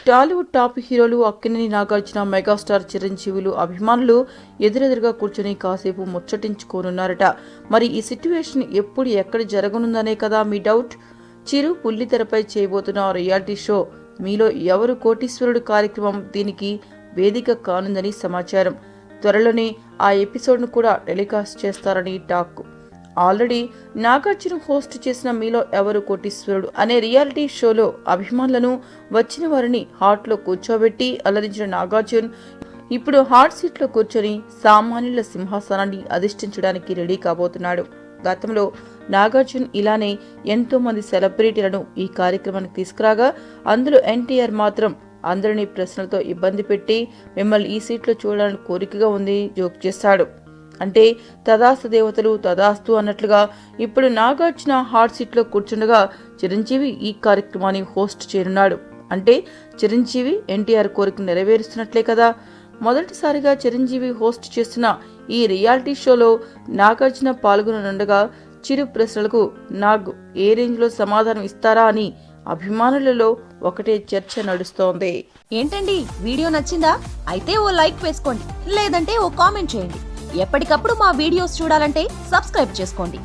Tollywood top హీరోలు Akkineni Nagarjuna, megastar చిరంజీవులు అభిమానులు ఎదురెదురుగా కూర్చొని కాసేపు ముచ్చటించుకోనున్నారట. మరి ఈ సిట్యువేషన్ ఎప్పుడు ఎక్కడ జరగనుందనే కదా మీ డౌట్. చిరు పుల్లితెరపై చేయబోతున్న రియాలిటీ షో మీలో ఎవరు కోటీశ్వరుడు కార్యక్రమం దీనికి వేదిక కానుందని సమాచారం. త్వరలోనే ఆ ఎపిసోడ్ను కూడా టెలికాస్ట్ చేస్తారని టాక్. ఆల్రెడీ నాగార్జున హోస్ట్ చేసిన మీలో ఎవరు కోటీశ్వరుడు అనే రియాలిటీ షోలో అభిమానులను వచ్చిన వారిని హాట్లో కూర్చోబెట్టి అలరించిన నాగార్జున ఇప్పుడు హాట్ సీట్లో కూర్చొని సామాన్యుల సింహాసనాన్ని అధిష్ఠించడానికి రెడీ కాబోతున్నాడు. గతంలో నాగార్జున ఇలానే ఎంతో మంది సెలబ్రిటీలను ఈ కార్యక్రమానికి తీసుకురాగా అందులో ఎన్టీఆర్ మాత్రం అందరినీ ప్రశ్నలతో ఇబ్బంది పెట్టి మిమ్మల్ని ఈ సీట్లో చూడాలని కోరికగా ఉంది జోక్ చేశాడు. అంటే తదాస్తు దేవతలు తదాస్తు అన్నట్లుగా ఇప్పుడు నాగార్జున హాట్ సీట్లో కూర్చుండగా చిరంజీవి ఈ కార్యక్రమాన్ని హోస్ట్ చేయనున్నాడు. అంటే చిరంజీవి ఎన్టీఆర్ కోరిక నెరవేరుస్తున్నట్లే కదా. మొదటిసారిగా చిరంజీవి హోస్ట్ చేస్తున్న ఈ రియాలిటీ షోలో నాగార్జున పాల్గొననుండగా చిరు ప్రశ్నలకు నాగ్ ఏ రేంజ్ లో సమాధానం ఇస్తారా అని అభిమానులలో ఒకటే చర్చ నడుస్తోంది. ఏంటండి వీడియో నచ్చిందా? అయితే ఓ లైక్ వేసుకోండి, లేదంటే ఓ కామెంట్ చేయండి. ఎప్పటికప్పుడు మా వీడియోస్ చూడాలంటే సబ్స్క్రైబ్ చేసుకోండి.